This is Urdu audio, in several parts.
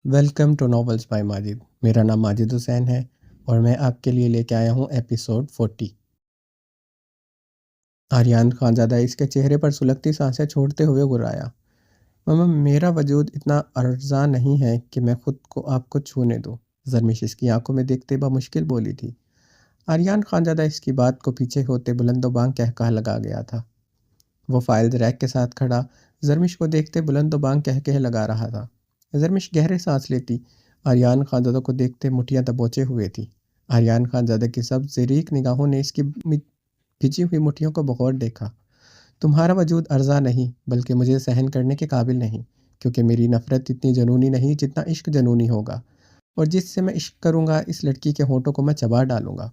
Welcome to novels by Majid. میرا نام ماجد حسین ہے اور میں آپ کے لیے لے کے آیا ہوں ایپیسوڈ 40۔ آریان خانزادہ اس کے چہرے پر سلگتی سانسیں چھوڑتے ہوئے گرایا۔ ماما، میرا وجود اتنا ارزاں نہیں ہے کہ میں خود کو آپ کو چھونے دوں، زرمش اس کی آنکھوں میں دیکھتے بمشکل بولی تھی۔ آریان خانزادہ اس کی بات کو پیچھے ہوتے بلند و بانگ کہہ لگا گیا تھا۔ وہ فائلز ریک کے ساتھ کھڑا زرمش کو دیکھتے بلند و بانگ کہہ لگا رہا تھا۔ زرمش گہرے سانس لیتی آریان خانزادہ کو دیکھتے مٹھیاں دبوچے ہوئے تھی۔ آریان خانزادہ کی سب زریق نگاہوں نے اس کی بھیجی ہوئی مٹھیوں کو بغور دیکھا۔ تمہارا وجود ارزاں نہیں بلکہ مجھے سہن کرنے کے قابل نہیں، کیونکہ میری نفرت اتنی جنونی نہیں جتنا عشق جنونی ہوگا، اور جس سے میں عشق کروں گا اس لڑکی کے ہونٹوں کو میں چبا ڈالوں گا۔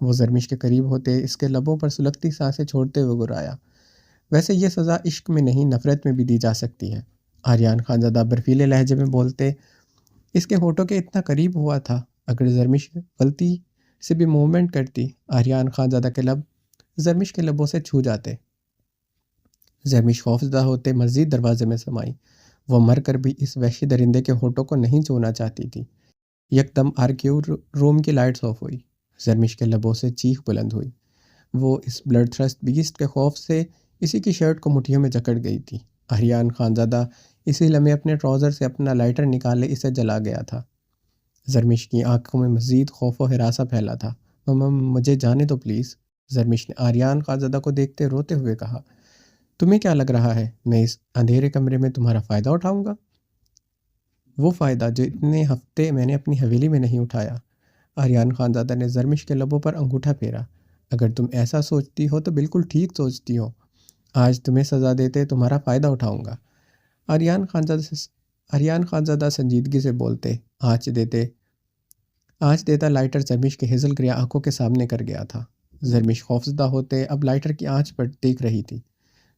وہ زرمش کے قریب ہوتے اس کے لبوں پر سلگتی سانسیں چھوڑتے ہوئے گرایا۔ ویسے یہ سزا عشق میں نہیں نفرت میں بھی دی جا سکتی ہے، آریان خانزادہ برفیلے لہجے میں بولتے اس کے ہونٹوں کے اتنا قریب ہوا تھا۔ اگر زرمش غلطی سے بھی موومنٹ کرتی، آریان خانزادہ کے لب زرمش کے لبوں سے چھو جاتے۔ زرمش خوفزدہ ہوتے مزید دروازے میں سمائی۔ وہ مر کر بھی اس وحشی درندے کے ہونٹوں کو نہیں چھونا چاہتی تھی۔ یکدم آرکیو روم کی لائٹس آف ہوئی۔ زرمش کے لبوں سے چیخ بلند ہوئی۔ وہ اس بلڈ تھرسٹ بیسٹ کے خوف سے اسی کی شرٹ کو مٹھیوں میں جکڑ گئی تھی۔ آریان خانزادہ اسی لمحے اپنے ٹراؤزر سے اپنا لائٹر نکالے اسے جلا گیا تھا۔ زرمش کی آنکھوں میں مزید خوف و ہراساں پھیلا تھا۔ ماما، مجھے جانے دو پلیز، زرمش نے آریان خانزادہ کو دیکھتے روتے ہوئے کہا۔ تمہیں کیا لگ رہا ہے میں اس اندھیرے کمرے میں تمہارا فائدہ اٹھاؤں گا؟ وہ فائدہ جو اتنے ہفتے میں نے اپنی حویلی میں نہیں اٹھایا۔ آریان خانزادہ نے زرمش کے لبوں پر انگوٹھا پھیرا۔ اگر تم ایسا سوچتی ہو تو بالکل ٹھیک سوچتی ہو۔ آج تمہیں سزا دیتے تمہارا فائدہ اٹھاؤں گا۔ آریان خانزادہ سنجیدگی سے بولتے آج دیتا لائٹر زرمش کے ہزل گریا آنکھوں کے سامنے کر گیا تھا۔ زرمش خوفزدہ ہوتے اب لائٹر کی آنچ پر دیکھ رہی تھی۔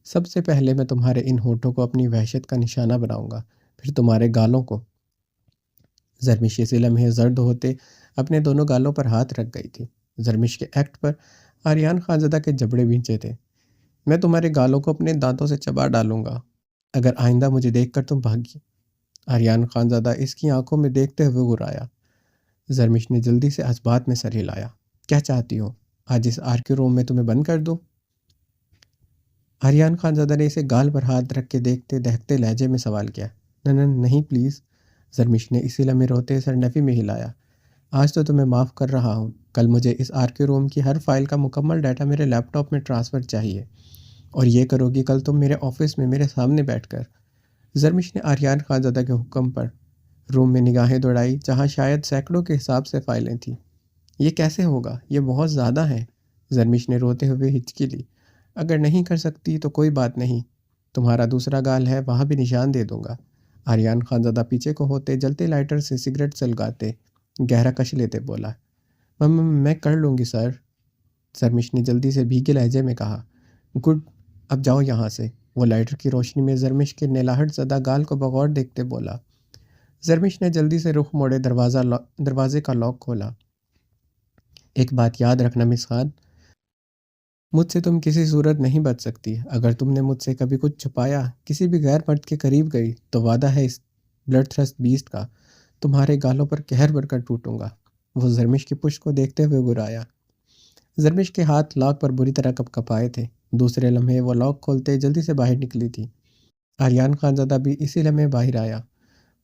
سب سے پہلے میں تمہارے ان ہونٹوں کو اپنی وحشت کا نشانہ بناؤں گا، پھر تمہارے گالوں کو۔ زرمش اسی لمحے زرد ہوتے اپنے دونوں گالوں پر ہاتھ رکھ گئی تھی۔ زرمش کے ایکٹ پر آریان خانزادہ کے جبڑے بھینچے تھے۔ میں تمہارے گالوں کو اپنے دانتوں سے چبا ڈالوں گا اگر آئندہ مجھے دیکھ کر تم بھاگی۔ آریان خانزادہ اس کی آنکھوں میں دیکھتے ہوئے گرایا۔ زرمش نے جلدی سے اسبات میں سر ہلایا۔ کیا چاہتی ہو؟ آج اس آرکیو روم میں تمہیں بند کر دوں؟ آریان خانزادہ نے اسے گال پر ہاتھ رکھ کے دیکھتے دہکتے لہجے میں سوال کیا۔ نہیں پلیز، زرمش نے اسی لمحے روتے سر نفی میں ہلایا۔ آج تو تمہیں معاف کر رہا ہوں، کل مجھے اس آرکیو روم کی ہر فائل کا مکمل ڈیٹا میرے لیپ ٹاپ میں ٹرانسفر چاہیے، اور یہ کرو گی کل تم میرے آفس میں میرے سامنے بیٹھ کر۔ زرمش نے آریان خانزادہ کے حکم پر روم میں نگاہیں دوڑائی جہاں شاید سینکڑوں کے حساب سے فائلیں تھیں۔ یہ کیسے ہوگا؟ یہ بہت زیادہ ہیں، زرمش نے روتے ہوئے ہچکی لی۔ اگر نہیں کر سکتی تو کوئی بات نہیں، تمہارا دوسرا گال ہے وہاں بھی نشان دے دوں گا۔ آریان خانزادہ پیچھے کو ہوتے جلتے لائٹر سے سگریٹ سلگاتے گہرا کش لیتے بولا۔ میں کر لوں گی سر، زرمش نے جلدی سے بھیگے لہجے میں کہا۔ گڈ، اب جاؤ یہاں سے، وہ لائٹر کی روشنی میں زرمش کے نلاہٹ زدہ گال کو بغور دیکھتے بولا۔ زرمش نے جلدی سے رخ موڑے دروازے کا لاک کھولا۔ ایک بات یاد رکھنا مس خان، مجھ سے تم کسی صورت نہیں بچ سکتی۔ اگر تم نے مجھ سے کبھی کچھ چھپایا، کسی بھی غیر مرد کے قریب گئی، تو وعدہ ہے اس بلڈ تھرسٹ بیسٹ کا، تمہارے گالوں پر قہر بھر کر ٹوٹوں گا۔ وہ زرمش کی پشت کو دیکھتے ہوئے گرایا۔ زرمش کے ہاتھ لاک پر بری طرح کپائے تھے۔ دوسرے لمحے وہ لاک کھولتے جلدی سے باہر نکلی تھی۔ آریان خانزادہ بھی اسی لمحے باہر آیا۔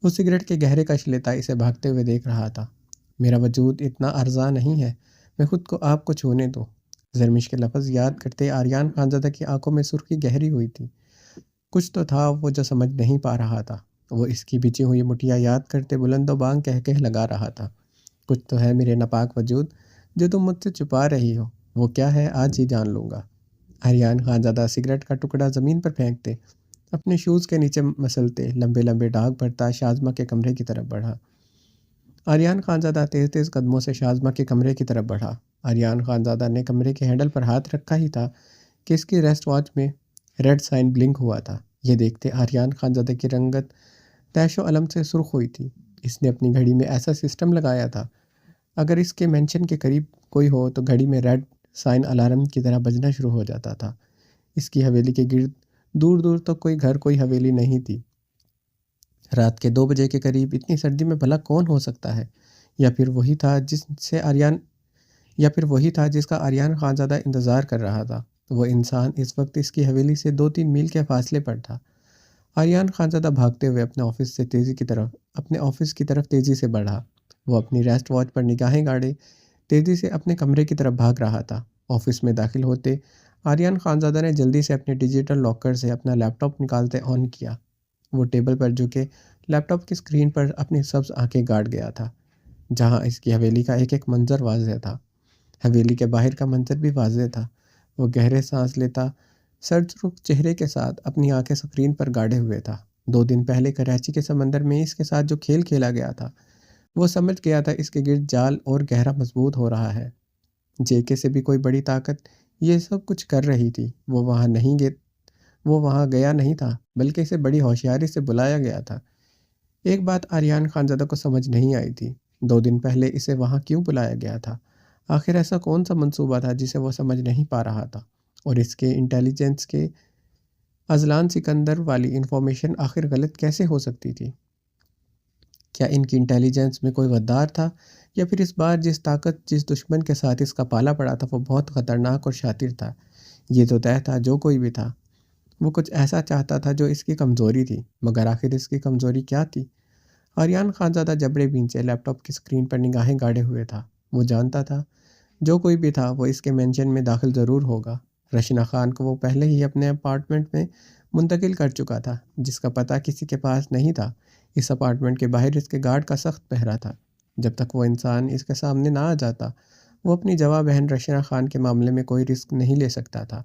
وہ سگریٹ کے گہرے کش لیتا اسے بھاگتے ہوئے دیکھ رہا تھا۔ میرا وجود اتنا ارزاں نہیں ہے میں خود کو آپ کو چھونے دوں، زرمش کے لفظ یاد کرتے آریان خانزادہ کی آنکھوں میں سرخی گہری ہوئی تھی۔ کچھ تو تھا وہ جو سمجھ نہیں پا رہا تھا۔ وہ اس کی بچھی ہوئی مٹھیاں یاد کرتے بلند و بانگ کہہ لگا رہا تھا۔ کچھ تو ہے میرے ناپاک وجود جو تم مجھ سے چھپا رہی ہو، وہ کیا ہے آج ہی جان لوں گا۔ آریان خانزادہ سگریٹ کا ٹکڑا زمین پر پھینکتے اپنے شوز کے نیچے مسلتے لمبے لمبے ڈاگ بھرتا شازمہ کے کمرے کی طرف بڑھا۔ آریان خانزادہ تیز تیز قدموں سے شازمہ کے کمرے کی طرف بڑھا۔ آریان خانزادہ نے کمرے کے ہینڈل پر ہاتھ رکھا ہی تھا کہ اس کی ریسٹ واچ میں ریڈ سائن بلنک ہوا تھا۔ یہ دیکھتے آریان خانزادہ کی رنگت تیش و الم سے سرخ ہوئی تھی۔ اس نے اپنی گھڑی میں ایسا سسٹم لگایا تھا، اگر اس کے مینشن کے قریب کوئی ہو تو گھڑی میں ریڈ سائن الارم کی طرح بجنا شروع ہو جاتا تھا۔ اس کی حویلی کے گرد دور دور تک کوئی گھر کوئی حویلی نہیں تھی۔ رات کے 2 بجے کے قریب اتنی سردی میں بھلا کون ہو سکتا ہے؟ یا پھر وہی تھا جس کا آریان خانزادہ انتظار کر رہا تھا؟ وہ انسان اس وقت اس کی حویلی سے 2-3 میل کے فاصلے پر تھا۔ آریان خانزادہ بھاگتے ہوئے اپنے آفس کی طرف تیزی سے بڑھا۔ وہ اپنی ریسٹ واچ پر نگاہیں گاڑے تیزی سے اپنے کمرے کی طرف بھاگ رہا تھا۔ آفس میں داخل ہوتے آریان خانزادہ نے جلدی سے اپنے ڈیجیٹل لاکر سے اپنا لیپ ٹاپ نکالتے آن کیا۔ وہ ٹیبل پر جھکے لیپ ٹاپ کی اسکرین پر اپنی سبز آنکھیں گاڑ گیا تھا، جہاں اس کی حویلی کا ایک ایک منظر واضح تھا۔ حویلی کے باہر کا منظر بھی واضح تھا۔ وہ گہرے سانس لیتا سرد رخ چہرے کے ساتھ اپنی آنکھیں اسکرین پر گاڑے ہوئے تھا۔ 2 دن پہلے کراچی کے سمندر میں اس کے ساتھ جو کھیل کھیلا گیا تھا، وہ سمجھ گیا تھا اس کے گرد جال اور گہرا مضبوط ہو رہا ہے۔ جے کے سے بھی کوئی بڑی طاقت یہ سب کچھ کر رہی تھی۔ وہ وہاں گیا نہیں تھا، بلکہ اسے بڑی ہوشیاری سے بلایا گیا تھا۔ ایک بات آریان خانزادہ کو سمجھ نہیں آئی تھی، 2 دن پہلے اسے وہاں کیوں بلایا گیا تھا؟ آخر ایسا کون سا منصوبہ تھا جسے وہ سمجھ نہیں پا رہا تھا؟ اور اس کے انٹیلیجنس کے ازلان سکندر والی انفارمیشن آخر غلط کیسے ہو سکتی تھی؟ کیا ان کی انٹیلیجنس میں کوئی غدار تھا، یا پھر اس بار جس دشمن کے ساتھ اس کا پالا پڑا تھا وہ بہت خطرناک اور شاطر تھا؟ یہ تو طے تھا، جو کوئی بھی تھا وہ کچھ ایسا چاہتا تھا جو اس کی کمزوری تھی، مگر آخر اس کی کمزوری کیا تھی؟ آریان خانزادہ جبڑے بینچے لیپ ٹاپ کی اسکرین پر نگاہیں گاڑے ہوئے تھا۔ وہ جانتا تھا جو کوئی بھی تھا وہ اس کے مینشن میں داخل ضرور ہوگا۔ رشنا خان کو وہ پہلے ہی اپنے اپارٹمنٹ میں منتقل کر چکا تھا، جس کا پتہ کسی کے پاس نہیں تھا۔ اس اپارٹمنٹ کے باہر اس کے گارڈ کا سخت پہرا تھا۔ جب تک وہ انسان اس کے سامنے نہ آ جاتا، وہ اپنی جوان بہن رشنا خان کے معاملے میں کوئی رسک نہیں لے سکتا تھا۔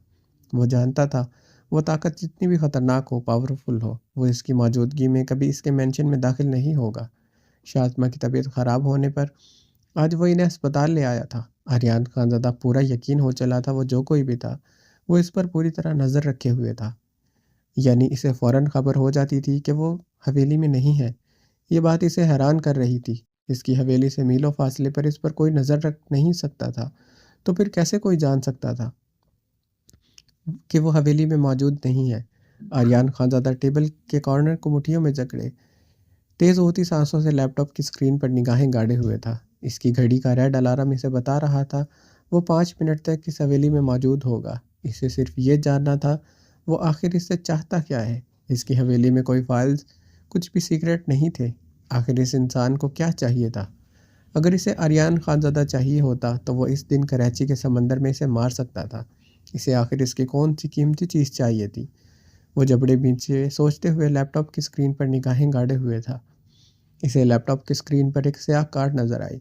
وہ جانتا تھا وہ طاقت جتنی بھی خطرناک ہو، پاورفل ہو، وہ اس کی موجودگی میں کبھی اس کے مینشن میں داخل نہیں ہوگا۔ شاذمہ کی طبیعت خراب ہونے پر آج وہ انہیں اسپتال لے آیا تھا۔ آریان خانزادہ پورا یقین ہو چلا تھا وہ جو کوئی بھی تھا وہ اس پر پوری طرح نظر رکھے ہوئے تھا، یعنی اسے فوراً خبر ہو جاتی تھی کہ وہ حویلی میں نہیں ہے۔ یہ بات اسے حیران کر رہی تھی۔ اس کی حویلی سے میلوں فاصلے پر اس پر کوئی نظر رکھ نہیں سکتا تھا، تو پھر کیسے کوئی جان سکتا تھا کہ وہ حویلی میں موجود نہیں ہے؟ آریان خانزادہ ٹیبل کے کارنر کو مٹھیوں میں جکڑے تیز ہوتی سانسوں سے لیپ ٹاپ کی اسکرین پر نگاہیں گاڑے ہوئے تھا۔ اس کی گھڑی کا ریڈ الارم اسے بتا رہا تھا وہ 5 منٹ تک اس حویلی میں موجود ہوگا۔ اسے صرف یہ جاننا تھا وہ آخر اس سے چاہتا کیا ہے۔ اس کی حویلی میں کوئی فائلز، کچھ بھی سیکرٹ نہیں تھے۔ آخر اس انسان کو کیا چاہیے تھا؟ اگر اسے آریان خانزادہ چاہیے ہوتا تو وہ اس دن کراچی کے سمندر میں اسے مار سکتا تھا۔ اسے آخر اس کی کون سی قیمتی چیز چاہیے تھی؟ وہ جبڑے بیچے سوچتے ہوئے لیپ ٹاپ کی اسکرین پر نگاہیں گاڑے ہوئے تھا۔ اسے لیپ ٹاپ کی اسکرین پر ایک سیاہ کار نظر آئی۔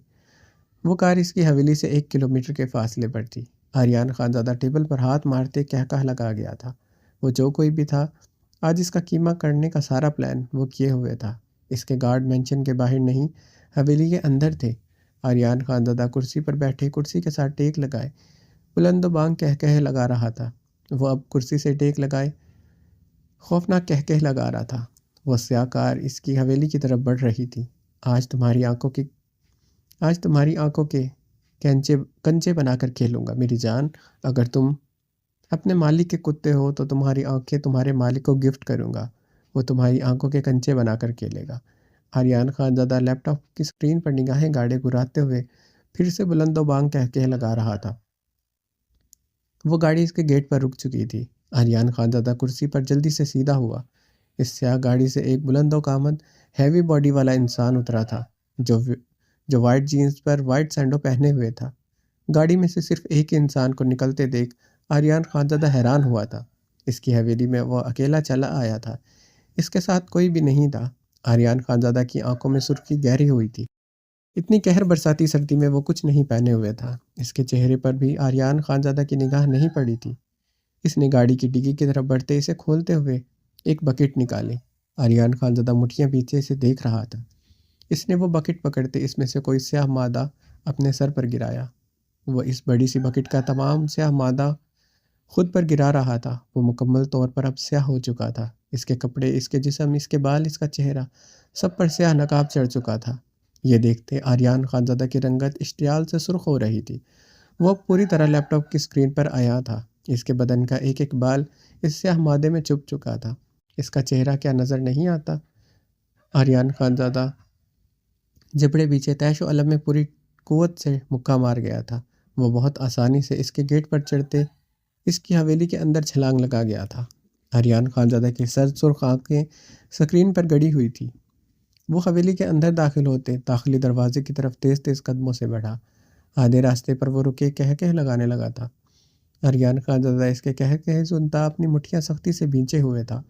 وہ کار اس کی حویلی سے 1 کلومیٹر کے فاصلے پر تھی۔ آریان خانزادہ ٹیبل پر ہاتھ مارتے کہہ لگا گیا تھا۔ وہ جو کوئی بھی تھا، آج اس کا کیمہ کرنے کا سارا پلان وہ کیے ہوئے تھا۔ اس کے گارڈ مینشن کے باہر نہیں، حویلی کے اندر تھے۔ آریان خانزادہ کرسی پر بیٹھے کرسی کے ساتھ ٹیک لگائے بلند و بانگ کہہ لگا رہا تھا۔ وہ اب کرسی سے ٹیک لگائے خوفناک کہہ لگا رہا تھا۔ وہ سیاہ کار اس کی حویلی کی طرف بڑھ رہی تھی۔ آج تمہاری آنکھوں کے کنچے بنا کر کھیلوں گا میری جان۔ اگر تم اپنے مالک کے کتے ہو تو تمہاری آنکھیں تمہارے مالک کو گفٹ کروں گا۔ وہ تمہاری آنکھوں کے کنچے بنا کر کھیلے گا۔ آریان خانزادہ لیپ ٹاپ کی اسکرین پر نگاہیں گاڑے گراتے ہوئے پھر سے بلند و بانگ کہہ لگا رہا تھا۔ وہ گاڑی اس کے گیٹ پر رک چکی تھی۔ آریان خانزادہ کرسی پر جلدی سے سیدھا ہوا۔ اس سیاہ گاڑی سے ایک بلند و قامت ہیوی باڈی والا انسان اترا تھا، جو وائٹ جینز پر وائٹ سینڈو پہنے ہوئے تھا۔ گاڑی میں سے صرف ایک انسان کو نکلتے دیکھ آریان خانزادہ حیران ہوا تھا۔ اس کی حویلی میں وہ اکیلا چلا آیا تھا، اس کے ساتھ کوئی بھی نہیں تھا۔ آریان خانزادہ کی آنکھوں میں سرخی گہری ہوئی تھی۔ اتنی قہر برساتی سردی میں وہ کچھ نہیں پہنے ہوئے تھا۔ اس کے چہرے پر بھی آریان خانزادہ کی نگاہ نہیں پڑی تھی۔ اس نے گاڑی کی ڈگی کی طرف بڑھتے اسے کھولتے ہوئے ایک بکٹ نکالی۔ آریان خانزادہ مٹھیاں پیچھے سے دیکھ رہا تھا۔ اس نے وہ بکٹ پکڑتے اس میں سے کوئی سیاہ مادہ اپنے سر پر گرایا۔ وہ اس بڑی سی بکٹ کا تمام سیاہ مادہ خود پر گرا رہا تھا۔ وہ مکمل طور پر اب سیاہ ہو چکا تھا۔ اس کے کپڑے، اس کے جسم، اس کے بال، اس کا چہرہ، سب پر سیاہ نقاب چڑھ چکا تھا۔ یہ دیکھتے آریان خانزادہ کی رنگت اشتعال سے سرخ ہو رہی تھی۔ وہ پوری طرح لیپ ٹاپ کی اسکرین پر آیا تھا۔ اس کے بدن کا ایک ایک بال اس سیاہ مادے میں چھپ چکا تھا۔ اس کا چہرہ کیا نظر نہیں آتا؟ آریان خانزادہ جبڑے پیچھے تیش و علم میں پوری قوت سے مکہ مار گیا تھا۔ وہ بہت آسانی سے اس کے گیٹ پر چڑھتے اس کی حویلی کے اندر چھلانگ لگا گیا تھا۔ آریان خانزادہ کی سرد سرخ آنکھیں سکرین پر گڑی ہوئی تھی۔ وہ حویلی کے اندر داخل ہوتے داخلی دروازے کی طرف تیز تیز قدموں سے بڑھا۔ آدھے راستے پر وہ رکے کہہ لگانے لگا تھا۔ آریان خانزادہ اس کے کہہ سنتا اپنی مٹھیاں سختی سے بھینچے ہوئے تھا۔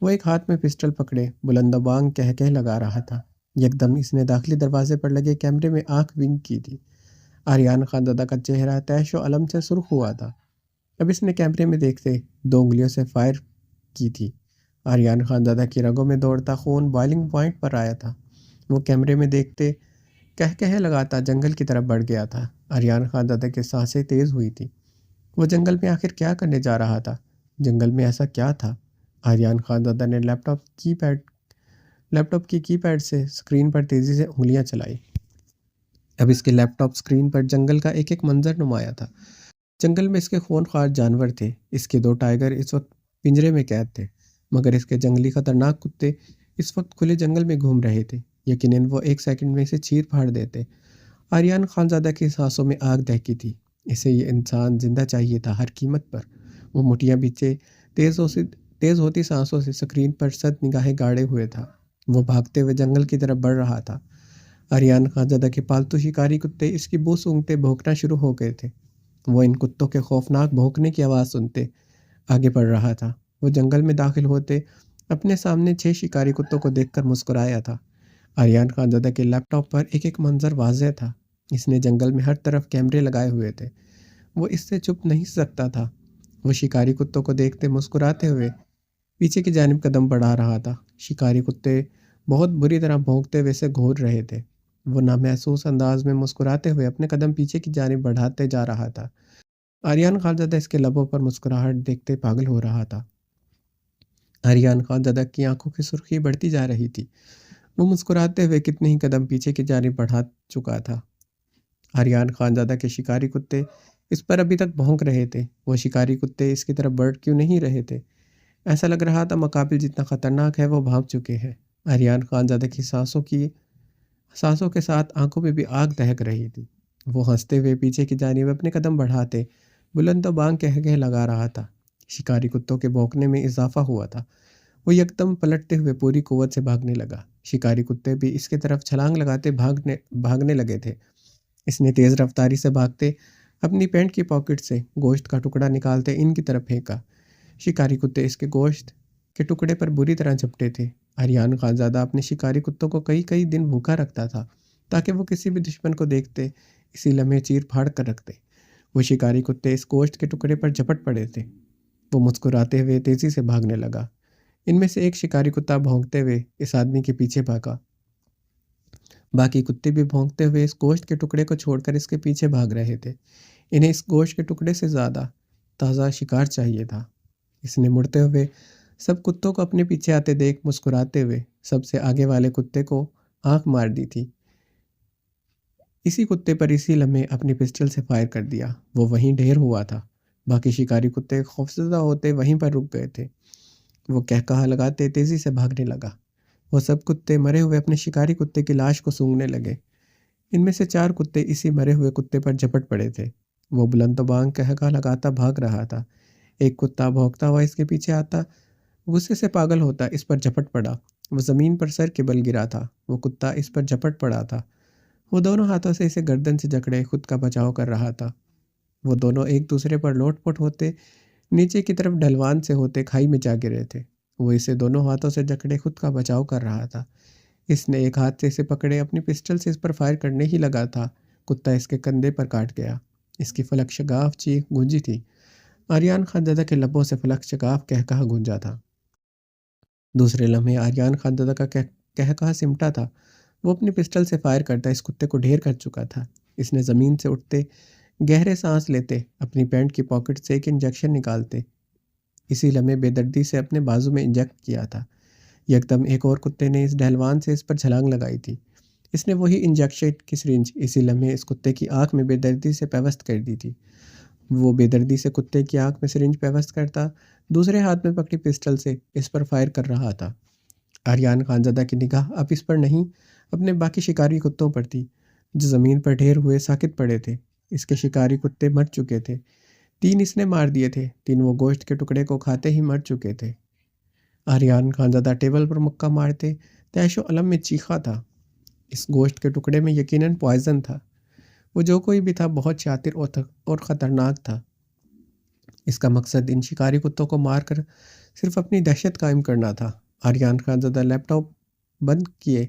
وہ ایک ہاتھ میں پسٹل پکڑے بلند و بانگ کہہ لگا رہا تھا۔ یکدم اس نے داخلی دروازے پر لگے کیمرے میں آنکھ ونک کی تھی۔ آریان خانزادہ کا چہرہ تیش و علم سے سرخ ہوا تھا۔ اب اس نے کیمرے میں دیکھتے 2 انگلیوں سے فائر کی تھی۔ آریان خانزادہ کی رگوں میں دوڑتا خون بوائلنگ پوائنٹ پر آیا تھا۔ وہ کیمرے میں دیکھتے کہہ لگاتا جنگل کی طرف بڑھ گیا تھا۔ آریان خانزادہ کی سانسیں تیز ہوئی تھی۔ وہ جنگل میں آخر کیا کرنے جا رہا تھا؟ جنگل میں ایسا کیا تھا؟ آریان خانزادہ نے لیپ ٹاپ کی کی پیڈ سے اسکرین پر تیزی سے انگلیاں چلائی۔ اب اس کے لیپ ٹاپ اسکرین پر جنگل کا ایک منظر نمایاں تھا۔ جنگل میں اس کے خونخوار جانور تھے۔ اس کے 2 ٹائیگر اس وقت پنجرے میں قید تھے، مگر اس کے جنگلی خطرناک کتے اس وقت کھلے جنگل میں گھوم رہے تھے۔ یقیناً وہ 1 سیکنڈ میں اسے چیر پھاڑ دیتے۔ آریان خانزادہ کی سانسوں میں آگ دہکی تھی۔ اسے یہ انسان زندہ چاہیے تھا ہر قیمت پر۔ وہ مٹھیاں پیچھے تیز ہوتی سانسوں سے اسکرین پر صد نگاہیں گاڑے ہوئے تھا۔ وہ بھاگتے ہوئے جنگل کی طرف بڑھ رہا تھا۔ آریان خانزادہ کے پالتو شکاری کتے اس کی بو سونگھتے بھونکنا شروع ہو گئے تھے۔ وہ ان کتوں کے خوفناک بھونکنے کی آواز سنتے آگے بڑھ رہا تھا۔ وہ جنگل میں داخل ہوتے اپنے سامنے 6 شکاری کتوں کو دیکھ کر مسکرایا تھا۔ آریان خانزادہ کے لیپ ٹاپ پر ایک منظر واضح تھا۔ اس نے جنگل میں ہر طرف کیمرے لگائے ہوئے تھے۔ وہ اس سے چھپ نہیں سکتا تھا۔ وہ شکاری کتوں کو دیکھتے مسکراتے ہوئے پیچھے کی جانب قدم بڑھا رہا تھا۔ شکاری کتے بہت بری طرح بھونکتے ہوئے سے گھور رہے تھے۔ وہ نامحسوس انداز میں مسکراتے ہوئے اپنے قدم پیچھے کی جانب بڑھاتے جا رہا تھا۔ آریان خانزادہ اس کے لبوں پر مسکراہٹ دیکھتے پاگل ہو رہا تھا۔ آریان خانزادہ کی آنکھوں کی سرخی بڑھتی جا رہی تھی۔ وہ مسکراتے ہوئے کتنے ہی قدم پیچھے کی جانب بڑھا چکا تھا۔ آریان خانزادہ کے شکاری کتے اس پر ابھی تک بھونک رہے تھے۔ وہ شکاری کتے اس کی طرف بڑھ کیوں نہیں رہے تھے؟ ایسا لگ رہا تھا مقابل جتنا خطرناک ہے وہ بھانپ چکے ہیں۔ آریان خانزادہ کی سانسوں کے ساتھ آنکھوں میں بھی آگ دہک رہی تھی۔ وہ ہنستے ہوئے پیچھے کی جانب اپنے قدم بڑھاتے بلند و بانگ کہہ لگا رہا تھا۔ شکاری کتوں کے بھونکنے میں اضافہ ہوا تھا۔ وہ یکدم پلٹتے ہوئے پوری قوت سے بھاگنے لگا۔ شکاری کتے بھی اس کی طرف چھلانگ لگاتے بھاگنے لگے تھے۔ اس نے تیز رفتاری سے بھاگتے اپنی پینٹ کی پاکٹ سے گوشت کا ٹکڑا نکالتے ان کی طرف پھینکا۔ شکاری کتے اس کے گوشت کے ٹکڑے پر بری طرح جھپٹے تھے۔ آریان خانزادہ اپنے شکاری کتوں کو کئی دن بھوکا رکھتا تھا تاکہ وہ کسی بھی دشمن کو دیکھتے اسی لمحے چیر پھاڑ کر رکھتے۔ وہ شکاری کتے اس گوشت کے ٹکڑے پر جھپٹ پڑے تھے۔ وہ مسکراتے ہوئے تیزی سے بھاگنے لگا۔ ان میں سے ایک شکاری کتا بھونکتے ہوئے اس آدمی کے پیچھے بھاگا۔ باقی کتے بھی بھونکتے ہوئے اس گوشت کے ٹکڑے کو چھوڑ کر اس کے پیچھے بھاگ رہے تھے۔ انہیں اس گوشت کے ٹکڑے سے زیادہ تازہ شکار چاہیے تھا۔ اس نے مڑتے ہوئے سب کتوں کو اپنے پیچھے آتے دیکھ مسکراتے ہوئے سب سے آگے والے کتے کو آنکھ مار دی تھی۔ اسی کتے پر اسی لمحے اپنی پسٹل سے فائر کر دیا۔ وہ وہیں ڈھیر ہوا تھا۔ باقی شکاری کتے خوفزدہ ہوتے وہیں پر رک گئے تھے۔ وہ کہا لگاتے تیزی سے بھاگنے لگا۔ وہ سب کتے مرے ہوئے اپنے شکاری کتے کی لاش کو سونگھنے لگے۔ ان میں سے 4 کتے اسی مرے ہوئے کتے پر جھپٹ پڑے تھے۔ وہ بلند و بانگ کہا لگاتا بھاگ رہا تھا۔ ایک کتا بھونکتا ہوا اس کے پیچھے آتا غصے سے پاگل ہوتا اس پر جھپٹ پڑا۔ وہ زمین پر سر کے بل گرا تھا۔ وہ کتا اس پر جھپٹ پڑا تھا۔ وہ دونوں ہاتھوں سے اسے گردن سے جکڑے خود کا بچاؤ کر رہا تھا۔ وہ دونوں ایک دوسرے پر لوٹ پوٹ ہوتے نیچے کی طرف ڈھلوان سے ہوتے کھائی میں جا گرے تھے۔ وہ اسے دونوں ہاتھوں سے جکڑے خود کا بچاؤ کر رہا تھا۔ اس نے ایک ہاتھ سے اسے پکڑے اپنی پسٹل سے اس پر فائر کرنے ہی لگا تھا۔ کتا اس کے کندھے پر کاٹ گیا۔ اس کی فلک شگاف چیخ گونجی تھی۔ آریان خانزادہ کے لبوں سے فلک شگاف کہا گونجا تھا۔ دوسرے لمحے آریان خانزادہ کا کہا سمٹا تھا۔ وہ اپنی پسٹل سے فائر کرتا اس کتے کو ڈھیر کر چکا تھا۔ اس نے زمین سے اٹھتے گہرے سانس لیتے اپنی پینٹ کی پاکٹ سے ایک انجیکشن نکالتے اسی لمحے بے دردی سے اپنے بازو میں انجیکٹ کیا تھا۔ یکدم ایک اور کتے نے اس ڈھلوان سے اس پر چھلانگ لگائی تھی۔ اس نے وہی انجیکشن کی سرنج اسی لمحے اس کتے کی آنکھ میں بے دردی سے پیوست کر دی تھی۔ وہ بے دردی سے کتے کی آنکھ میں سرنج پیوست کرتا دوسرے ہاتھ میں پکڑی پسٹل سے اس پر فائر کر رہا تھا۔ آریان خانزادہ کی نگاہ اب اس پر نہیں اپنے باقی شکاری کتوں پر تھی جو زمین پر ڈھیر ہوئے ساکت پڑے تھے۔ اس کے شکاری کتے مر چکے تھے، 3 اس نے مار دیے تھے، 3 وہ گوشت کے ٹکڑے کو کھاتے ہی مر چکے تھے۔ آریان خانزادہ ٹیبل پر مکہ مارتے تیش و الم میں چیخا تھا۔ اس گوشت کے ٹکڑے میں یقیناً پوائزن تھا۔ وہ جو کوئی بھی تھا بہت شاطر اور خطرناک تھا۔ اس کا مقصد ان شکاری کتوں کو مار کر صرف اپنی دہشت قائم کرنا تھا۔ آریان خانزادہ لیپ ٹاپ بند کیے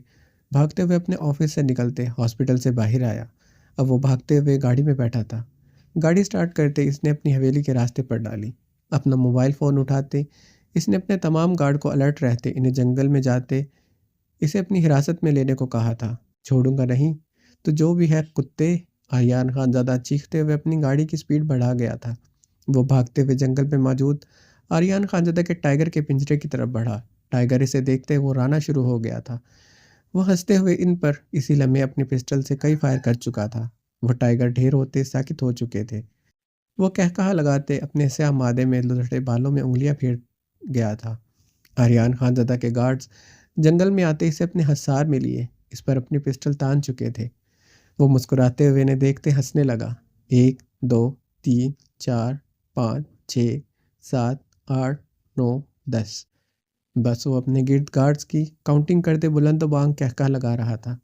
بھاگتے ہوئے اپنے آفس سے نکلتے ہاسپٹل سے باہر آیا۔ اب وہ بھاگتے ہوئے گاڑی میں بیٹھا تھا۔ گاڑی سٹارٹ کرتے اس نے اپنی حویلی کے راستے پر ڈالی۔ اپنا موبائل فون اٹھاتے اس نے اپنے تمام گارڈ کو الرٹ رہتے انہیں جنگل میں جاتے اسے اپنی حراست میں لینے کو کہا تھا۔ چھوڑوں گا نہیں تو جو بھی ہے کتے، آریان خانزادہ چیختے ہوئے اپنی گاڑی کی سپیڈ بڑھا گیا تھا۔ وہ بھاگتے ہوئے جنگل میں موجود آریان خانزادہ کے ٹائیگر کے پنجرے کی طرف بڑھا۔ ٹائیگر اسے دیکھتے وہ رانا شروع ہو گیا تھا۔ وہ ہنستے ہوئے ان پر اسی لمحے اپنی پسٹل سے کئی فائر کر چکا تھا۔ وہ ٹائیگر ڈھیر ہوتے ساکت ہو چکے تھے۔ وہ کہا لگاتے اپنے سیاہ مادے میں لٹے بالوں میں انگلیاں پھیر گیا تھا۔ آریان خانزادہ کے گارڈز جنگل میں آتے اسے اپنے حصار میں لیے اس پر اپنی پسٹل تان چکے تھے۔ وہ مسکراتے ہوئے انہیں دیکھتے ہنسنے لگا۔ 1 2 3 4 5 6 7 8 9 10 بس وہ اپنے گرد گارڈز کی کاؤنٹنگ کرتے بلند و بانگ کہا لگا رہا تھا۔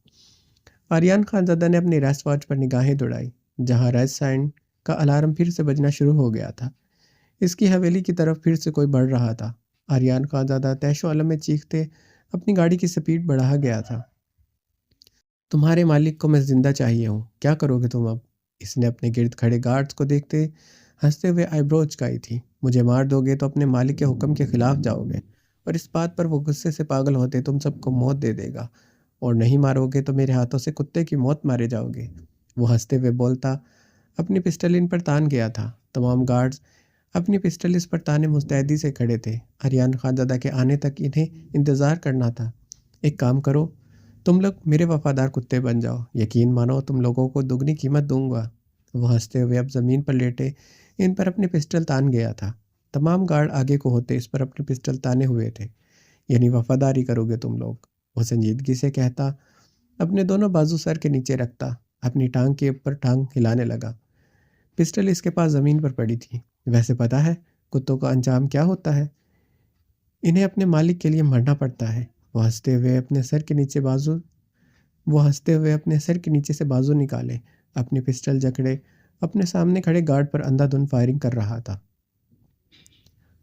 آریان خانزادہ نے اپنی ریسٹ واچ پر نگاہیں دوڑائی جہاں ریڈ سائن کا الارم پھر سے بجنا شروع ہو گیا تھا۔ اس کی حویلی کی طرف پھر سے کوئی بڑھ رہا تھا۔ آریان خانزادہ تیش و علم میں چیختے اپنی گاڑی کی سپیڈ بڑھا گیا تھا۔ تمہارے مالک کو میں زندہ چاہیے ہوں، کیا کرو گے تم اب؟ اس نے اپنے گرد کھڑے گارڈز کو دیکھتے ہنستے ہوئے آئی برو اچکائی تھی۔ مجھے مار دو گے تو اپنے مالک کے حکم کے خلاف جاؤ گے، اور اس بات پر وہ غصے سے پاگل ہوتے تم سب کو موت دے دے گا، اور نہیں مارو گے تو میرے ہاتھوں سے کتے کی موت مارے جاؤ گے۔ وہ ہنستے ہوئے بولتا اپنی پسٹل ان پر تان گیا تھا۔ تمام گارڈز اپنی پسٹل اس پر تانے مستعدی سے کھڑے تھے۔ آریان خانزادہ کے آنے تک انہیں انتظار کرنا تھا۔ ایک کام کرو، تم لوگ میرے وفادار کتے بن جاؤ، یقین مانو تم لوگوں کو دگنی قیمت دوں گا۔ وہ ہنستے ہوئے اب زمین پر لیٹے ان پر اپنی پسٹل تان گیا تھا۔ تمام گارڈ آگے کو ہوتے اس پر اپنی پسٹل تانے ہوئے تھے۔ یعنی وفاداری کرو گے تم لوگ، وہ سنجیدگی سے کہتا، اپنے دونوں بازو سر کے نیچے رکھتا، اپنی ٹانگ کے اوپر ٹانگ ہلانے لگا۔ پسٹل اس کے پاس زمین پر پڑی تھی۔ ویسے پتہ ہے کتوں کا انجام کیا ہوتا ہے؟ انہیں اپنے مالک کے لیے مرنا پڑتا ہے۔ وہ ہنستے ہوئے اپنے سر کے نیچے سے بازو نکالے اپنی پسٹل جکڑے اپنے سامنے کھڑے گارڈ پر اندھا دھند فائرنگ کر رہا تھا۔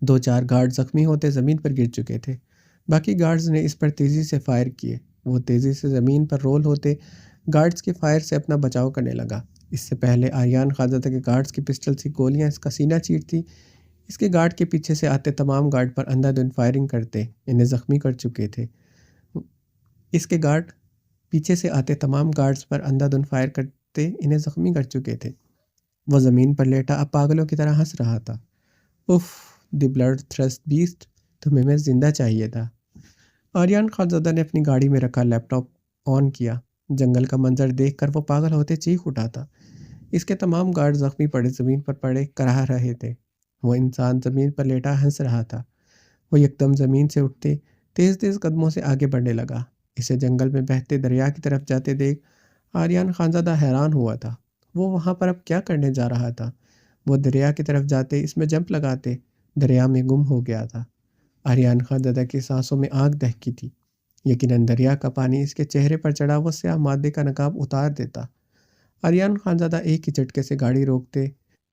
2-4 گارڈ زخمی ہوتے زمین پر گر چکے تھے۔ باقی گارڈز نے اس پر تیزی سے فائر کیے۔ وہ تیزی سے زمین پر رول ہوتے گارڈز کے فائر سے اپنا بچاؤ کرنے لگا۔ اس سے پہلے آریان خانزادہ کے گارڈز کی پسٹل سے گولیاں اس کا سینہ چیرتی اس کے گارڈ کے پیچھے سے آتے تمام گارڈ پر اندھا دھند فائرنگ کرتے انہیں زخمی کر چکے تھے۔ اس کے گارڈ پیچھے سے آتے تمام گارڈز پر اندھا دھند فائر کرتے انہیں زخمی کر چکے تھے۔ وہ زمین پر لیٹا اب پاگلوں کی طرح ہنس رہا تھا۔ Of the blood thirst beast, تمہیں میں زندہ چاہیے تھا۔ آریان خانزادہ نے اپنی گاڑی میں رکھا لیپ ٹاپ آن کیا۔ جنگل کا منظر دیکھ کر وہ پاگل ہوتے چیخ اٹھا تھا۔ اس کے تمام گارڈ زخمی پڑے زمین پر پڑے کراہ رہے تھے۔ وہ انسان زمین پر لیٹا ہنس رہا تھا۔ وہ یکدم زمین سے اٹھتے تیز تیز قدموں سے آگے بڑھنے لگا۔ اسے جنگل میں بہتے دریا کی طرف جاتے دیکھ آریان خانزادہ حیران ہوا تھا۔ وہ وہاں پر اب کیا کرنے جا رہا تھا؟ وہ دریا کی طرف جاتے اس میں جمپ لگاتے دریا میں گم ہو گیا تھا۔ آریان خانزادہ کی سانسوں میں آگ دہکی تھی۔ یقیناً دریا کا پانی اس کے چہرے پر چڑھا وہ سیاہ مادے کا نقاب اتار دیتا۔ آریان خانزادہ ایک ہی جھٹکے سے گاڑی روکتے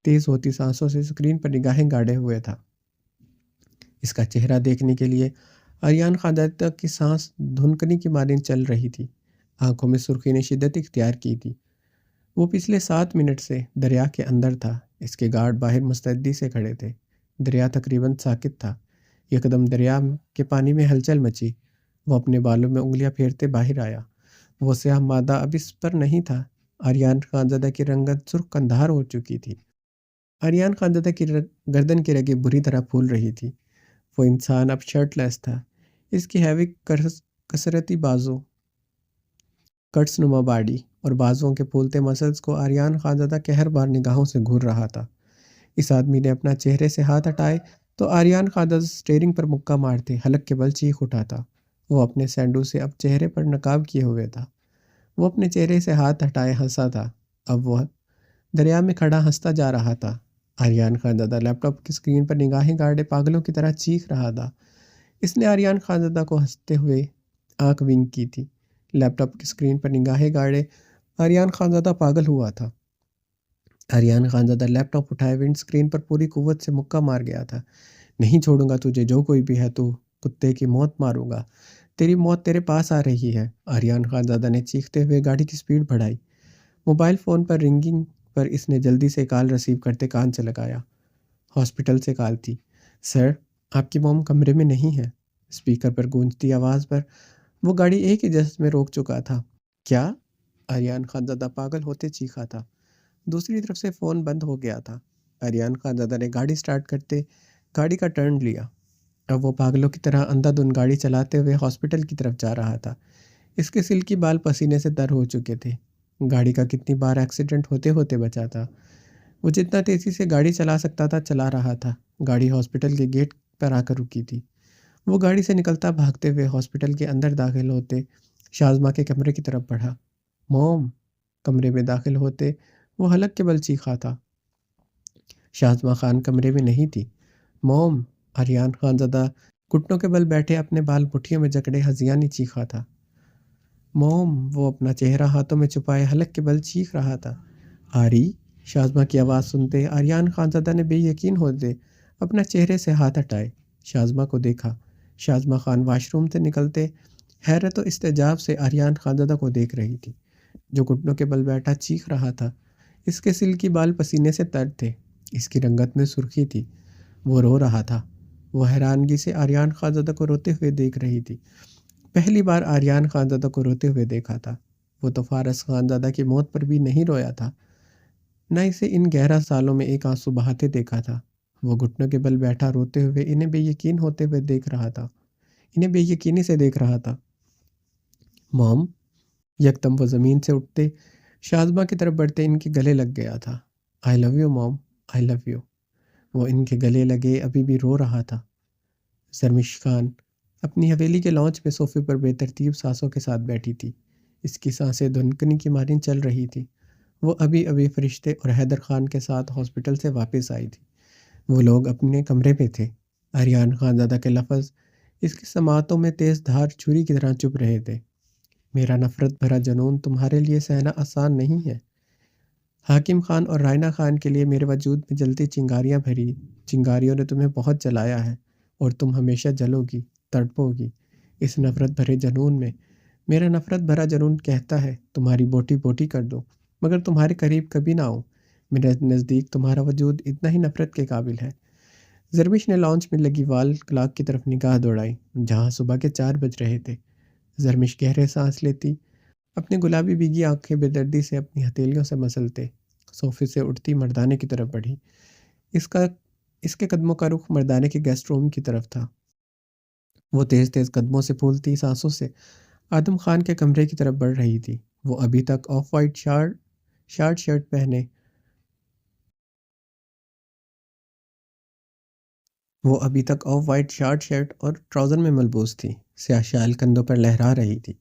تیز ہوتی سانسوں سے اسکرین پر نگاہیں گاڑے ہوئے تھا۔ اس کا چہرہ دیکھنے کے لیے آریان خانزادہ کی سانس دھنکنی کی مانند چل رہی تھی۔ آنکھوں میں سرخی نے شدت اختیار کی تھی۔ وہ پچھلے 7 منٹ سے دریا کے اندر تھا۔ اس کے گارڈ باہر مستعدی سے کھڑے تھے۔ دریا تقریباً ساکت تھا۔ یکدم دریا کے پانی میں ہلچل مچی۔ وہ اپنے بالوں میں انگلیاں پھیرتے باہر آیا۔ وہ سیاہ مادہ اب اس پر نہیں تھا۔ آریان خانزادہ کی رنگت سرخ قندھار ہو چکی تھی۔ آریان خانزادہ کی گردن کی رگیں بری طرح پھول رہی تھی۔ وہ انسان اب شرٹ لیس تھا۔ اس کی ہیوی کثرتی بازو، کٹس نما باڈی اور بازوؤں کے پھولتے مسلز کو آریان خانزادہ قہر بار نگاہوں سے گھور رہا تھا۔ اس آدمی نے اپنا چہرے سے ہاتھ ہٹائے تو آریان خانزادہ اسٹیئرنگ پر مکہ مارتے حلق کے بل چیخ اٹھا تھا۔ وہ اپنے سینڈو سے اب چہرے پر نقاب کیے ہوئے تھا۔ وہ اپنے چہرے سے ہاتھ ہٹائے ہنسا تھا۔ اب وہ دریا میں کھڑا ہنستا جا رہا تھا۔ آریان خانزادہ لیپ ٹاپ کی اسکرین پر نگاہیں گاڑے پاگلوں کی طرح چیخ رہا تھا۔ اس نے آریان خانزادہ کو ہنستے ہوئے آنکھ ونک کی تھی۔ لیپ ٹاپ کی اسکرین پر نگاہیں گاڑے آریان خانزادہ پاگل ہوا تھا۔ آریان خانزادہ لیپ ٹاپ اٹھائے ونڈ اسکرین پر پوری قوت سے مکہ مار گیا تھا۔ نہیں چھوڑوں گا تجھے، جو کوئی بھی ہے تو کتے کی موت ماروں گا، تیری موت تیرے پاس آ رہی ہے۔ آریان خانزادہ نے چیختے ہوئے گاڑی کی سپیڈ بڑھائی۔ موبائل فون پر رنگنگ پر اس نے جلدی سے کال ریسیو کرتے کان سے لگایا۔ ہاسپٹل سے کال تھی۔ سر، آپ کی موم کمرے میں نہیں ہے۔ اسپیکر پر گونجتی آواز پر وہ گاڑی ایک ہی جسٹ میں روک چکا تھا۔ کیا؟ آریان خانزادہ پاگل ہوتے چیخا تھا۔ دوسری طرف سے فون بند ہو گیا تھا۔ آریان خانزادہ نے گاڑی سٹارٹ کرتے گاڑی کا ٹرن لیا۔ اب وہ پاگلوں کی طرح اندھا دھند گاڑی چلاتے ہوئے ہاسپٹل کی طرف جا رہا تھا۔ اس کے سلکی بال پسینے سے تر ہو چکے تھے۔ گاڑی کا کتنی بار ایکسیڈنٹ ہوتے ہوتے بچا تھا۔ وہ جتنا تیزی سے گاڑی چلا سکتا تھا چلا رہا تھا۔ گاڑی ہاسپٹل کے گیٹ پر آ کر رکی تھی۔ وہ گاڑی سے نکلتا بھاگتے ہوئے ہاسپٹل کے اندر داخل ہوتے شازمہ کے کمرے کی طرف بڑھا۔ موم! کمرے میں داخل ہوتے وہ حلق کے بل چیخا تھا۔ شازمہ خان کمرے میں نہیں تھی۔ موم! آریان خانزادہ گھٹنوں کے بل بیٹھے اپنے بال مٹھیوں میں جکڑے ہذیانی چیخا تھا۔ موم! وہ اپنا چہرہ ہاتھوں میں چھپائے حلق کے بل چیخ رہا تھا۔ آری! شازمہ کی آواز سنتے آریان خانزادہ نے بے یقین ہوتے اپنا چہرے سے ہاتھ ہٹائے، شازمہ کو دیکھا۔ شازمہ خان واش روم سے نکلتے حیرت و استعجاب سے آریان خانزادہ کو دیکھ رہی تھی، جو گھٹنوں کے بل بیٹھا چیخ رہا تھا۔ اس کے سلکی بال پسینے سے تر تھے، اس کی رنگت میں سرخی تھی۔ وہ رو رہا تھا۔ وہ حیرانگی سے آریان خانزادہ کو روتے ہوئے دیکھ رہی تھی۔ پہلی بار آریان خانزادہ کو روتے ہوئے دیکھا تھا۔ وہ تو فارس خانزادہ کی موت پر بھی نہیں رویا تھا، نہ اسے ان 11 سالوں میں ایک آنسو بہاتے دیکھا تھا۔ وہ گھٹنوں کے بل بیٹھا روتے ہوئے انہیں بے یقین ہوتے ہوئے دیکھ رہا تھا، انہیں بے یقینی سے دیکھ رہا تھا۔ موم! یکدم وہ زمین سے اٹھتے شازمہ کی طرف بڑھتے ان کے گلے لگ گیا تھا۔ I love you mom, I love you. وہ ان کے گلے لگے ابھی بھی رو رہا تھا۔ زرمش خان اپنی حویلی کے لانچ میں صوفے پر بے ترتیب سانسوں کے ساتھ بیٹھی تھی۔ اس کی سانسیں دھندکنی کی مانند چل رہی تھی۔ وہ ابھی ابھی فرشتے اور حیدر خان کے ساتھ ہاسپٹل سے واپس آئی تھی۔ وہ لوگ اپنے کمرے میں تھے۔ آریان خانزادہ کے لفظ اس کی سماعتوں میں تیز دھار چھری کی طرح چبھ رہے تھے۔ میرا نفرت بھرا جنون تمہارے لیے سہنا آسان نہیں ہے۔ حاکم خان اور رائنا خان کے لیے میرے وجود میں جلتی چنگاریاں بھری، چنگاریوں نے تمہیں بہت جلایا ہے اور تم ہمیشہ جلو گی، تڑپو گی اس نفرت بھرے جنون میں۔ میرا نفرت بھرا جنون کہتا ہے تمہاری بوٹی بوٹی کر دو، مگر تمہارے قریب کبھی نہ آؤں۔ میرے نزدیک تمہارا وجود اتنا ہی نفرت کے قابل ہے۔ زرمش نے لانچ میں لگی وال کلاک کی طرف نگاہ دوڑائی، جہاں صبح کے 4 بج رہے تھے۔ زرمش گہرے سانس لیتی، اپنے گلابی بھیگی آنکھیں بے دردی سے اپنی ہتھیلیوں سے مسلتے صوفے سے اٹھتی مردانے کی طرف بڑھی۔ اس کے قدموں کا رخ مردانے کے گیسٹ روم کی طرف تھا۔ وہ تیز تیز قدموں سے پھولتی سانسوں سے آدم خان کے کمرے کی طرف بڑھ رہی تھی۔ وہ ابھی تک آف وائٹ شارٹ شرٹ پہنے اور ٹراؤزر میں ملبوس تھی۔ سیاہ شال کندھوں پر لہرا رہی تھی۔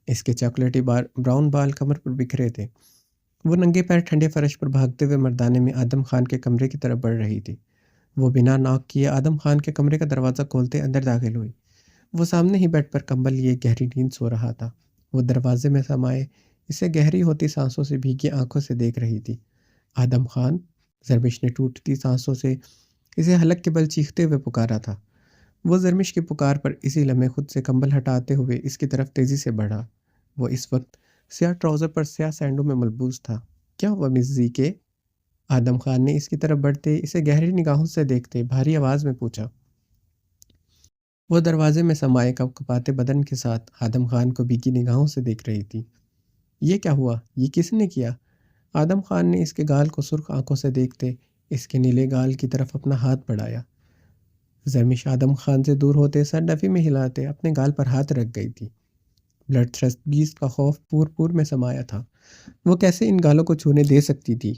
اس کے چاکلیٹی براؤن بال کمر پر بکھرے تھے۔ وہ ننگے پیر ٹھنڈے فرش پر بھاگتے ہوئے مردانے میں آدم خان کے کمرے کی طرف بڑھ رہی تھی۔ وہ بنا ناک کیے آدم خان کے کمرے کا دروازہ کھولتے اندر داخل ہوئی۔ وہ سامنے ہی بیڈ پر کمبل لیے گہری نیند سو رہا تھا۔ وہ دروازے میں سمائے اسے گہری ہوتی سانسوں سے بھیگی آنکھوں سے دیکھ رہی تھی۔ آدم خان! زرمش نے ٹوٹتی سانسوں سے اسے حلق کے بل چیختے ہوئے پکارا تھا۔ وہ زرمش کی پکار پر اسی لمحے خود سے کمبل ہٹاتے ہوئے اس کی طرف تیزی سے بڑھا۔ وہ اس وقت سیاہ ٹراؤزر پر سیاہ سینڈو میں ملبوس تھا۔ کیا ہوا مس زی کے؟ آدم خان نے اس کی طرف بڑھتے اسے گہری نگاہوں سے دیکھتے بھاری آواز میں پوچھا۔ وہ دروازے میں سمائے کپکپاتے بدن کے ساتھ آدم خان کو بھیگی نگاہوں سے دیکھ رہی تھی۔ یہ کیا ہوا؟ یہ کس نے کیا؟ آدم خان نے اس کے گال کو سرخ آنکھوں سے دیکھتے اس کے نیلے گال کی طرف اپنا ہاتھ بڑھایا۔ زرمش آدم خان سے دور ہوتے سر نفی میں ہلاتے اپنے گال پر ہاتھ رکھ گئی تھی۔ بلڈ تھرسٹ بیسٹ کا خوف پور میں سمایا تھا۔ وہ کیسے ان گالوں کو چھونے دے سکتی تھی؟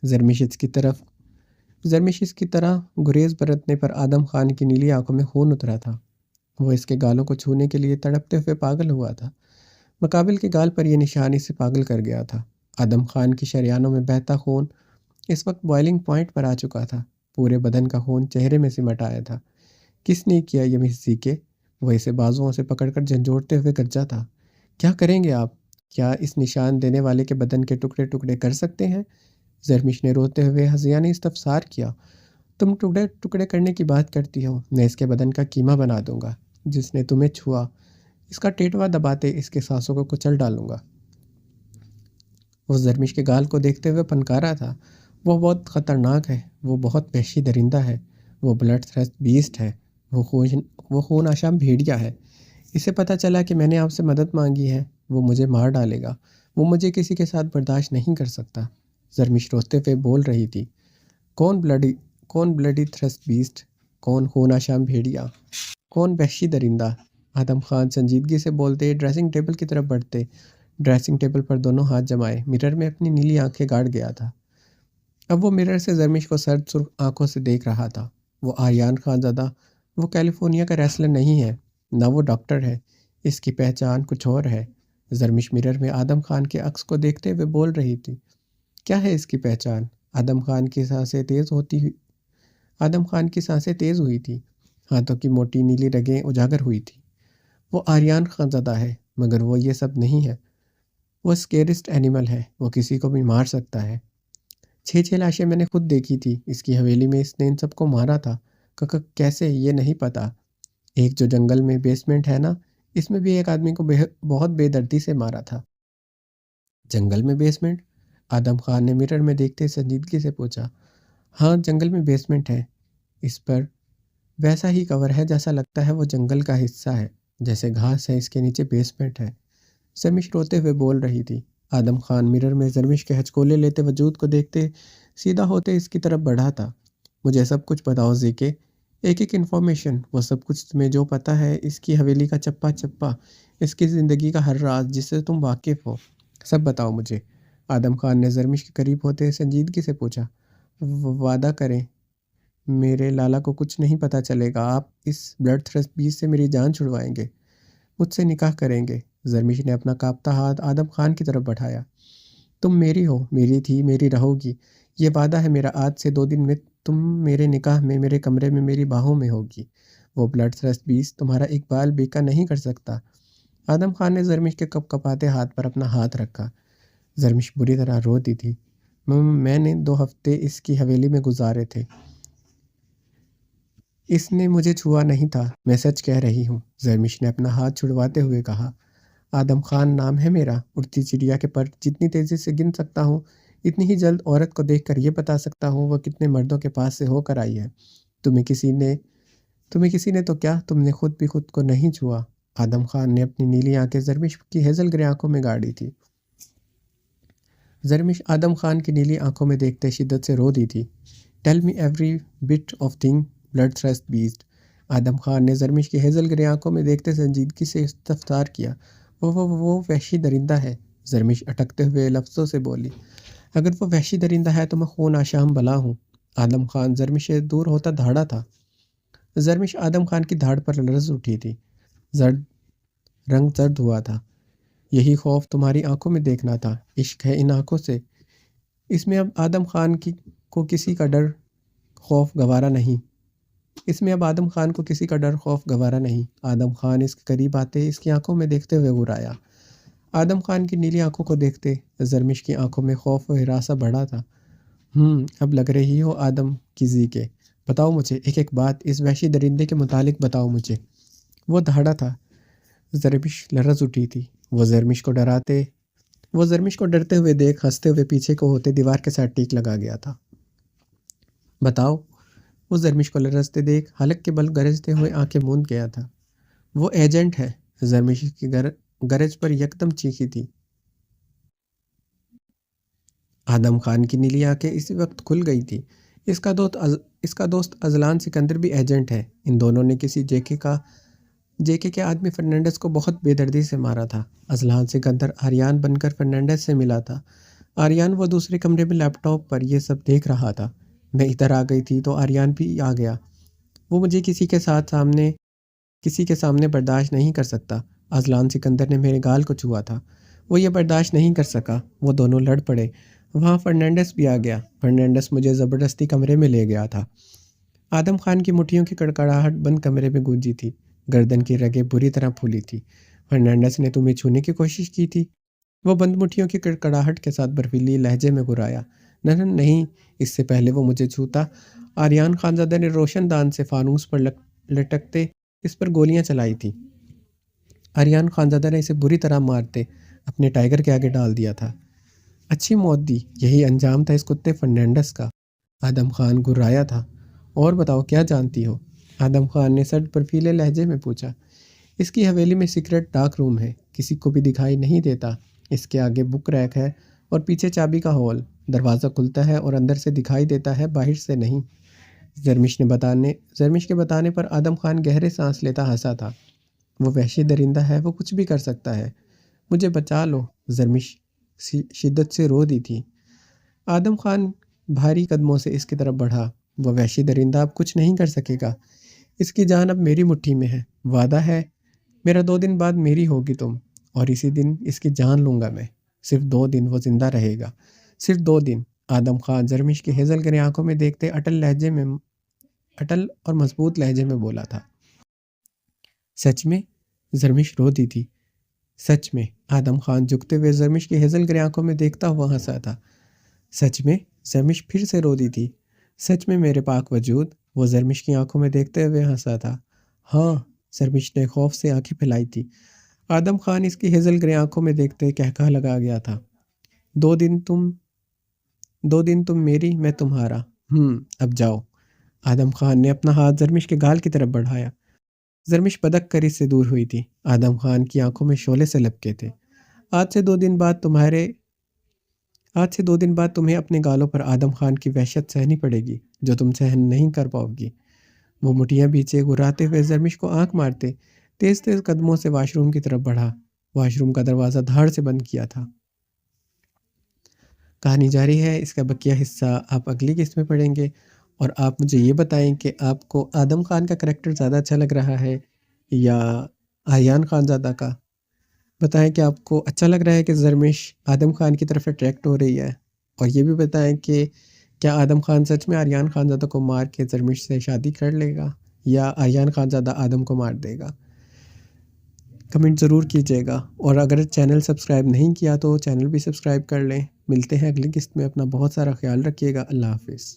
زرمش اس کی طرح گریز برتنے پر آدم خان کی نیلی آنکھوں میں خون اترا تھا۔ وہ اس کے گالوں کو چھونے کے لیے تڑپتے ہوئے پاگل ہوا تھا۔ مقابل کے گال پر یہ نشان اسے پاگل کر گیا تھا۔ آدم خان کی شریانوں میں بہتا خون اس وقت بوائلنگ پوائنٹ پر آ چکا تھا۔ پورے بدن کا خون چہرے میں سمٹ آیا تھا۔ کس نے کیا یہ مسز کے؟ وہ اسے بازوؤں سے پکڑ کر جھنجھوڑتے ہوئے گرجا تھا۔ کیا کریں گے آپ؟ کیا اس نشان دینے والے کے بدن کے ٹکڑے ٹکڑے کر سکتے ہیں؟ زرمش نے روتے ہوئے ہذیانی استفسار کیا۔ تم ٹکڑے ٹکڑے کرنے کی بات کرتی ہو، میں اس کے بدن کا کیما بنا دوں گا۔ جس نے تمہیں چھوا، اس کا ٹیٹوا دباتے اس کے سانسوں کو کچل ڈالوں گا۔ وہ زرمش کے گال کو دیکھتے ہوئے پنکارا تھا۔ وہ بہت خطرناک ہے، وہ بہت وحشی درندہ ہے، وہ بلڈ تھرسٹ بیسٹ ہے، وہ خون آشام بھیڑیا ہے۔ اسے پتہ چلا کہ میں نے آپ سے مدد مانگی ہے، وہ مجھے مار ڈالے گا، وہ مجھے کسی کے ساتھ برداشت نہیں کر سکتا۔ زرمش روتے ہوئے بول رہی تھی۔ کون بلڈی تھرسٹ بیسٹ؟ کون خون آشام بھیڑیا؟ کون وحشی درندہ؟ آدم خان سنجیدگی سے بولتے ڈریسنگ ٹیبل کی طرف بڑھتے، ڈریسنگ ٹیبل پر دونوں ہاتھ جمائے مرر میں اپنی نیلی آنکھیں گاڑ گیا تھا۔ اب وہ مرر سے زرمش کو سرد سرخ آنکھوں سے دیکھ رہا تھا۔ وہ آریان خان زادہ، وہ کیلیفورنیا کا ریسلر نہیں ہے، نہ وہ ڈاکٹر ہے، اس کی پہچان کچھ اور ہے۔ زرمش مرر میں آدم خان کے عکس کو دیکھتے ہوئے بول رہی تھی۔ کیا ہے اس کی پہچان؟ آدم خان کی سانسیں تیز ہوئی تھی، ہاتھوں کی موٹی نیلی رگیں اجاگر ہوئی تھی۔ وہ آریان خان زادہ ہے، مگر وہ یہ سب نہیں ہے۔ وہ اسکیرسٹ اینیمل ہے، وہ کسی کو بھی مار سکتا ہے۔ 6 لاشیں میں نے خود دیکھی تھی، اس کی حویلی میں اس نے ان سب کو مارا تھا۔ کیسے یہ نہیں پتا۔ ایک جو جنگل میں بیسمنٹ ہے نا، اس میں بھی ایک آدمی کو بہت بے دردی سے مارا تھا۔ جنگل میں بیسمنٹ؟ آدم خان نے مرر میں دیکھتے سنجیدگی سے پوچھا۔ ہاں، جنگل میں بیسمنٹ ہے، اس پر ویسا ہی کور ہے جیسا لگتا ہے وہ جنگل کا حصہ ہے، جیسے گھاس ہے اس کے نیچے بیسمنٹ ہے۔ زرمش روتے ہوئے بول رہی تھی۔ آدم خان مرر میں زرمش کے ہچکولے لیتے وجود کو دیکھتے سیدھا ہوتے اس کی طرف بڑھا تھا۔ مجھے سب کچھ بتاؤ زیکے، ایک ایک انفارمیشن، وہ سب کچھ تمہیں جو پتہ ہے، اس کی حویلی کا چپا چپا، اس کی زندگی کا ہر راز جس سے تم واقف ہو، سب بتاؤ مجھے۔ آدم خان نے زرمش کے قریب ہوتے سنجیدگی سے پوچھا۔ وعدہ کریں میرے لالا کو کچھ نہیں پتہ چلے گا، آپ اس بلڈ تھرسٹ بیس سے میری جان چھڑوائیں گے، مجھ سے نکاح کریں گے۔ زرمش نے اپنا کانپتا ہاتھ آدم خان کی طرف بڑھایا۔ تم میری ہو، میری تھی، میری رہو گی، یہ وعدہ ہے میرا۔ آج سے 2 دن میں تم میرے نکاح میں میرے کمرے میں میری باہوں میں ہوگی۔ وہ بلڈ تھرسٹ بیس تمہارا اقبال بیکا نہیں کر سکتا۔ آدم خان نے زرمش کے کپ کپاتے ہاتھ پر اپنا ہاتھ رکھا۔ زرمش بری طرح روتی تھی۔ میں نے 2 ہفتے اس کی حویلی میں گزارے تھے، اس نے مجھے چھوا نہیں تھا، میں سچ کہہ رہی ہوں۔ زرمش نے اپنا ہاتھ چھڑواتے ہوئے کہا۔ آدم خان نام ہے میرا، اڑتی چڑیا کے پر جتنی تیزی سے گن سکتا ہوں، اتنی ہی جلد عورت کو دیکھ کر یہ بتا سکتا ہوں وہ کتنے مردوں کے پاس سے ہو کر آئی ہے۔ تمہیں کسی نے تو کیا، تم نے خود بھی خود کو نہیں چھوا۔ آدم خان نے اپنی نیلی آنکھیں زرمش کی ہیزل گرے آنکھوں میں گاڑی تھی۔ زرمش آدم خان کی نیلی آنکھوں میں دیکھتے شدت سے رو دی تھی۔ Tell me every bit of thing blood thirst beast. Adam Khan نے زرمش کی ہیزل گرے آنکھوں میں دیکھتے سنجیدگی سے استفسار کیا۔ وہ وحشی درندہ ہے، زرمش اٹکتے ہوئے لفظوں سے بولی۔ اگر وہ وحشی درندہ ہے تو میں خون آشام بلا ہوں۔ آدم خان زرمش سے دور ہوتا دھاڑا تھا۔ زرمش آدم خان کی دھاڑ پر لرز اٹھی تھی، رنگ زرد ہوا تھا۔ یہی خوف تمہاری آنکھوں میں دیکھنا تھا، عشق ہے ان آنکھوں سے۔ اس میں اب آدم خان کو کسی کا ڈر خوف گوارا نہیں۔ آدم خان اس کے قریب آتے اس کی آنکھوں میں دیکھتے ہوئے غرایا۔ آدم خان کی نیلی آنکھوں کو دیکھتے زرمش کی آنکھوں میں خوف و ہراسہ بڑھا تھا۔ اب لگ رہی ہو آدم کی زی کے، بتاؤ مجھے ایک ایک بات، اس وحشی درندے کے متعلق بتاؤ مجھے۔ وہ دھاڑا تھا، زرمش لرز اٹھی تھی۔ وہ زرمش کو ڈرتے ہوئے دیکھ ہنستے ہوئے پیچھے کو ہوتے دیوار کے ساتھ ٹیک لگا گیا تھا۔ بتاؤ۔ وہ زرمش کو لرزتے دیکھ حلق کے بل گرجتے ہوئے آنکھیں موند گیا تھا۔ وہ ایجنٹ ہے، زرمش کی گرج پر یکدم چیخی تھی۔ آدم خان کی نیلی آنکھیں اسی وقت کھل گئی تھی۔ اس کا دوست اذلان سکندر بھی ایجنٹ ہے۔ ان دونوں نے کسی جے کے آدمی فرنینڈس کو بہت بے دردی سے مارا تھا۔ اذلان سکندر آریان بن کر فرنینڈس سے ملا تھا۔ آریان وہ دوسرے کمرے میں لیپ ٹاپ پر یہ سب دیکھ رہا تھا۔ میں ادھر آ گئی تھی تو آریان بھی آ گیا۔ وہ مجھے کسی کے ساتھ سامنے کسی کے سامنے برداشت نہیں کر سکتا۔ اذلان سکندر نے میرے گال کو چھوا تھا۔ وہ یہ برداشت نہیں کر سکا۔ وہ دونوں لڑ پڑے۔ وہاں فرنینڈس بھی آ گیا۔ فرنینڈس مجھے زبردستی کمرے میں لے گیا تھا۔ آدم خان کی مٹھیوں کی کڑکڑاہٹ بند کمرے میں گونجی تھی۔ گردن کی رگیں بری طرح پھولی تھی۔ فرنینڈس نے تمہیں چھونے کی کوشش کی تھی؟ وہ بند مٹھیوں کی کڑکڑاہٹ کے ساتھ برفیلی لہجے میں گرایا۔ نہیں، اس سے پہلے وہ مجھے چھوتا، آریان خانزادہ نے روشن دان سے فانوس پر لٹکتے اس پر گولیاں چلائی تھی۔ آریان خانزادہ نے اسے بری طرح مارتے اپنے ٹائیگر کے آگے ڈال دیا تھا۔ اچھی موت دی، یہی انجام تھا اس کتے فرنینڈس کا۔ آدم خان گرایا تھا۔ اور بتاؤ کیا جانتی ہو؟ آدم خان نے سرد برفیلے لہجے میں پوچھا۔ اس کی حویلی میں سیکرٹ ڈارک روم ہے، کسی کو بھی دکھائی نہیں دیتا۔ اس کے آگے بک ریک ہے اور پیچھے چابی کا ہول۔ دروازہ کھلتا ہے اور اندر سے دکھائی دیتا ہے، باہر سے نہیں۔ زرمش کے بتانے پر آدم خان گہرے سانس لیتا ہنسا تھا۔ وہ وحشی درندہ ہے، وہ کچھ بھی کر سکتا ہے۔ مجھے بچا لو، زرمش شدت سے رو دی تھی۔ آدم خان بھاری قدموں سے اس کی طرف بڑھا۔ وہ وحشی درندہ اب کچھ نہیں کر سکے گا۔ اس کی جان اب میری مٹھی میں ہے، وعدہ ہے؟ میرا 2 دن بعد میری ہوگی تم، اور اسی دن اس کی جان لوں گا میں۔ صرف 2 دن وہ زندہ رہے گا، صرف 2 دن۔ آدم خان زرمش کی ہیزل گرے آنکھوں میں دیکھتے اٹل اور مضبوط لہجے میں بولا تھا۔ سچ میں؟ زرمش رو دی تھی۔ سچ میں؟ آدم خان جھکتے ہوئے زرمش کی ہیزل گرے آنکھوں میں دیکھتا ہوا ہنسا تھا۔ سچ میں؟ زرمش پھر سے رو دی تھی۔ سچ میں میرے پاک وجود؟ وہ زرمش کی آنکھوں میں دیکھتے ہوئے ہنسا تھا۔ ہاں، زرمش نے خوف سے آنکھیں پھیلائی تھی۔ آدم خان اس کی ہیزل گرے آنکھوں میں دیکھتے کہکہا لگا گیا تھا۔ 2 دن تم میری، میں تمہارا۔ اب جاؤ۔ آدم خان نے اپنا ہاتھ زرمش کے گال کی طرف بڑھایا۔ زرمش بدک کر اس سے دور ہوئی تھی۔ آدم خان کی آنکھوں میں شعلے سے لپکے تھے۔ آج سے 2 دن بعد تمہیں اپنے گالوں پر آدم خان کی وحشت سہنی پڑے گی، جو تم سہن نہیں کر پاؤ گی۔ وہ مٹھیاں پیچھے گراتے ہوئے زرمش کو آنکھ مارتے تیز تیز قدموں سے واش روم کی طرف بڑھا۔ واش روم کا دروازہ دھاڑ سے بند کیا تھا۔ کہانی جاری ہے، اس کا بقیہ حصہ آپ اگلی قسط میں پڑھیں گے۔ اور آپ مجھے یہ بتائیں کہ آپ کو آدم خان کا کریکٹر زیادہ اچھا لگ رہا ہے یا آریان خانزادہ کا؟ بتائیں کہ آپ کو اچھا لگ رہا ہے کہ زرمش آدم خان کی طرف اٹریکٹ ہو رہی ہے، اور یہ بھی بتائیں کہ کیا آدم خان سچ میں آریان خانزادہ کو مار کے زرمش سے شادی کر لے گا یا آریان خانزادہ آدم کو مار دے گا؟ کمنٹ ضرور کیجیے گا، اور اگر چینل سبسکرائب نہیں کیا تو چینل بھی سبسکرائب کر لیں۔ ملتے ہیں اگلی قسط میں، اپنا بہت سارا خیال رکھیے گا۔ اللہ حافظ۔